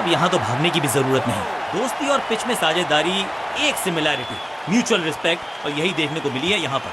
अब यहाँ तो भागने की भी जरूरत नहीं। दोस्ती और पिच में साझेदारी, एक सिमिलैरिटी, म्यूचुअल रिस्पेक्ट, और यही देखने को मिली है यहाँ पर।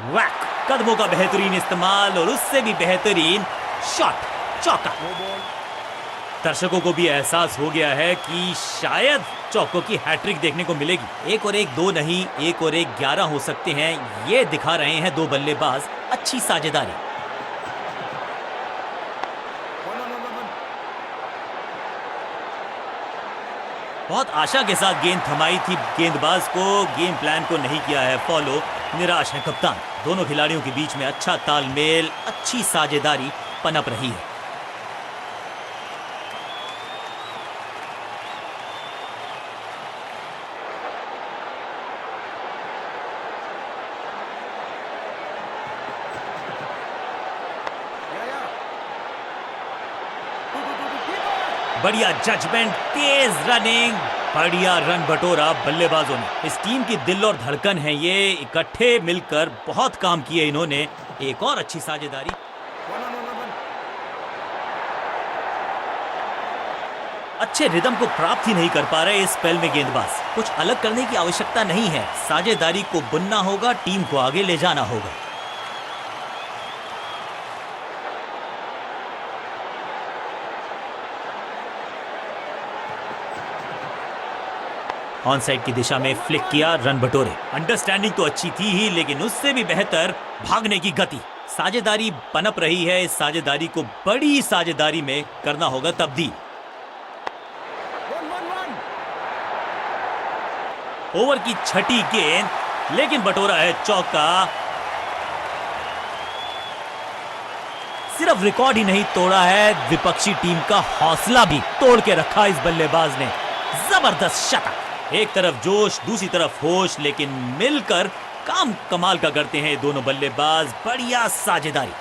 वैक, कदमों का बेहतरीन इस्तेमाल और उससे भी बेहतरीन शॉट, चौका। दर्शकों को भी एहसास हो गया है कि शायद चौकों की हैट्रिक देखने को मिलेगी। 1 और 1 2 नहीं, 1 और 1 11 हो सकते हैं, ये दिखा रहे हैं दो बल्लेबाज। अच्छी साझेदारी। बहुत आशा के साथ गेंद थमाई थी गेंदबाज को, गेम प्लान को नहीं किया है फॉलो। निराश है कप्तान। दोनों खिलाड़ियों के बीच में अच्छा तालमेल, अच्छी साझेदारी पनप रही है। बढ़िया जजमेंट, तेज रनिंग, बढ़िया रन बटोरा बल्लेबाजों ने। इस टीम की दिल और धड़कन है ये, इकट्ठे मिलकर बहुत काम किए इन्होंने। एक और अच्छी साझेदारी। अच्छे रिदम को प्राप्त ही नहीं कर पा रहे इस स्पेल में गेंदबाज। कुछ अलग करने की आवश्यकता नहीं है, साझेदारी को बुनना होगा, टीम को आगे ले जाना होगा। ऑन साइड की दिशा में फ्लिक किया, रन बटोरे। अंडरस्टैंडिंग तो अच्छी थी ही, लेकिन उससे भी बेहतर भागने की गति। साझेदारी पनप रही है, इस साझेदारी को बड़ी साझेदारी में करना होगा तब्दील। ओवर की छठी गेंद, लेकिन बटोरा है चौका। सिर्फ रिकॉर्ड ही नहीं तोड़ा है, विपक्षी टीम का हौसला भी तोड़ के रखा इस बल्लेबाज ने। जबरदस्त शतक। एक तरफ जोश, दूसरी तरफ होश, लेकिन मिलकर काम कमाल का करते हैं दोनों बल्लेबाज। बढ़िया साझेदारी।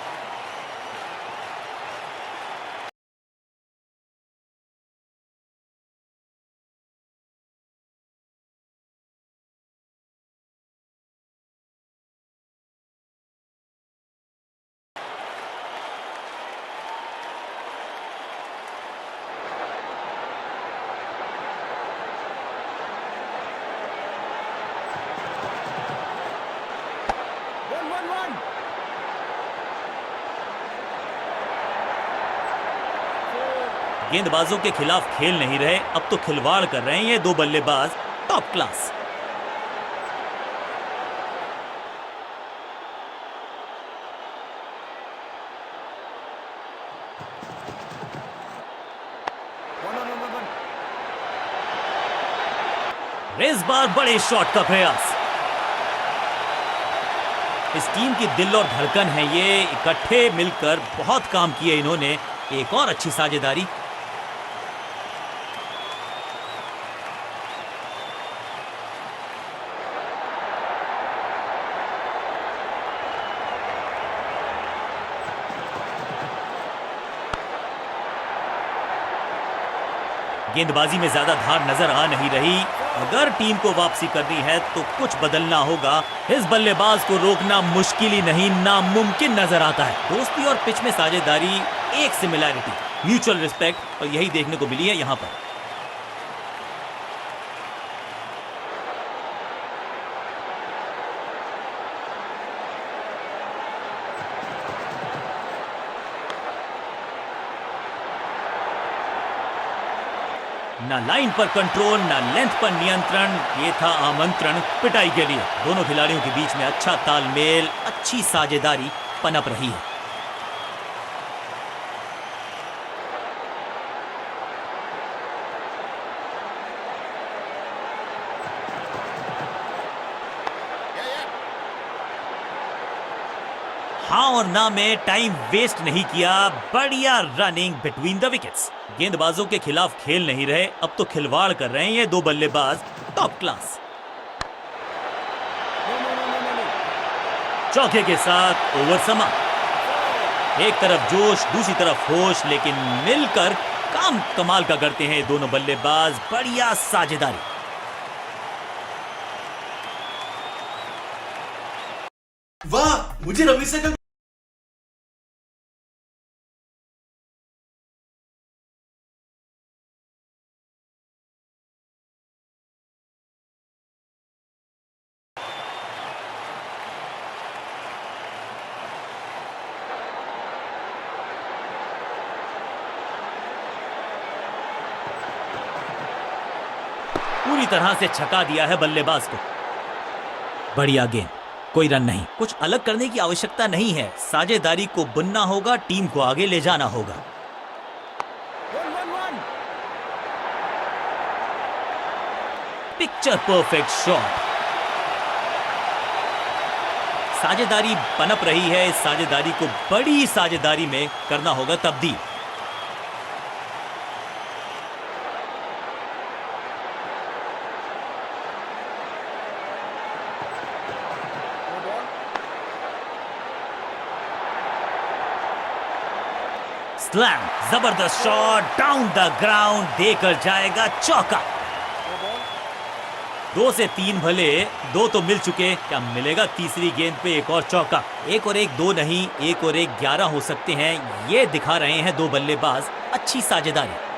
गेंदबाजों के खिलाफ खेल नहीं रहे, अब तो खिलवाड़ कर रहे हैं ये दो बल्लेबाज। Top class. इस बार बड़े शॉट का प्रयास। इस टीम की दिल और धड़कन है ये, इकट्ठे मिलकर बहुत काम किए इन्होंने। एक और अच्छी साझेदारी। गेंदबाजी में ज्यादा धार नजर आ नहीं रही। अगर टीम को वापसी करनी है तो कुछ बदलना होगा। इस बल्लेबाज को रोकना मुश्किल ही नहीं, नामुमकिन नजर आता है। दोस्ती और पिच में साझेदारी, एक सिमिलैरिटी, म्यूचुअल रिस्पेक्ट, और यही देखने को मिली है यहां पर। ना लाइन पर कंट्रोल, ना लेंथ पर नियंत्रण, ये था आमंत्रण पिटाई के लिए। दोनों खिलाड़ियों के बीच में अच्छा तालमेल, अच्छी साझेदारी पनप रही है। हाँ और ना में टाइम वेस्ट नहीं किया। बढ़िया रनिंग बिटवीन द विकेट्स। गेंदबाजों के खिलाफ खेल नहीं रहे, अब तो खिलवाड़ कर रहे हैं ये दो बल्लेबाज। Top class. चौके के साथ ओवर समाप्त। एक तरफ जोश, दूसरी तरफ होश, लेकिन मिलकर काम कमाल का करते हैं दोनों बल्लेबाज। बढ़िया साझेदारी। मुझे रवि से कल पूरी तरह से छका दिया है बल्लेबाज को। बढ़िया गेंद, कोई रन नहीं। कुछ अलग करने की आवश्यकता नहीं है, साझेदारी को बुनना होगा, टीम को आगे ले जाना होगा। Picture perfect shot. साझेदारी पनप रही है, इस साझेदारी को बड़ी साझेदारी में करना होगा तब्दील। स्लैम, जबरदस्त शॉट, डाउन द ग्राउंड, देकर जाएगा चौका। 2 से 3 भले, 2 तो मिल चुके, क्या मिलेगा तीसरी गेंद पे एक और चौका। 1 और 1 2 नहीं, 1 और 1 11 हो सकते हैं, ये दिखा रहे हैं 2 बल्लेबाज। अच्छी साझेदारी।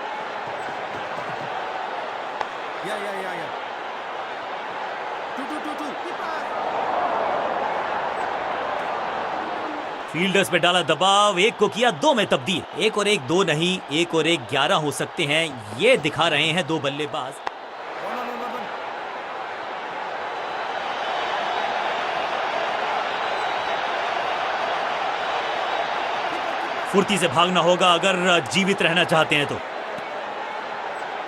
फील्डर्स पे डाला दबाव, 1 को किया 2 में तब्दील। 1 और 1 2 नहीं, 1 और 1 11 हो सकते हैं, ये दिखा रहे हैं 2 बल्लेबाज। फुर्ती से भागना होगा अगर जीवित रहना चाहते हैं तो।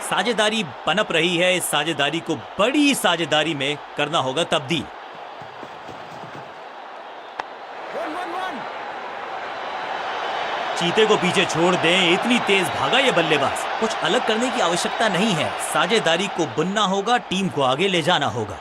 साझेदारी पनप रही है, इस साझेदारी को बड़ी साझेदारी में करना होगा तब्दील। चीते को पीछे छोड़ दें, इतनी तेज भागा ये बल्लेबाज। कुछ अलग करने की आवश्यकता नहीं है, साझेदारी को बुनना होगा, टीम को आगे ले जाना होगा।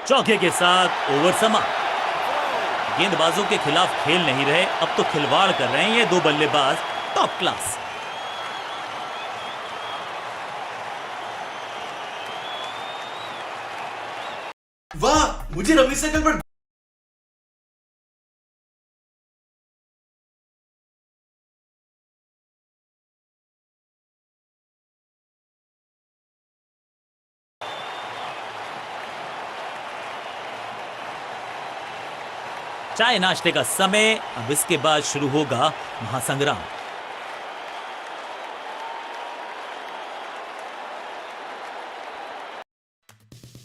चौके के साथ ओवर समाप्त। गेंदबाजों के खिलाफ खेल नहीं रहे, अब तो खिलवाड़ कर रहे हैं ये 2 बल्लेबाज। Top class. वाह, मुझे रवि से कल पर चाय नाश्ते का समय, अब इसके बाद शुरू होगा महासंग्राम।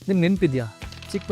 ನಿಮ್ಗೆ ನೆನಪಿದ್ಯಾ ಚಿಕ್ಕ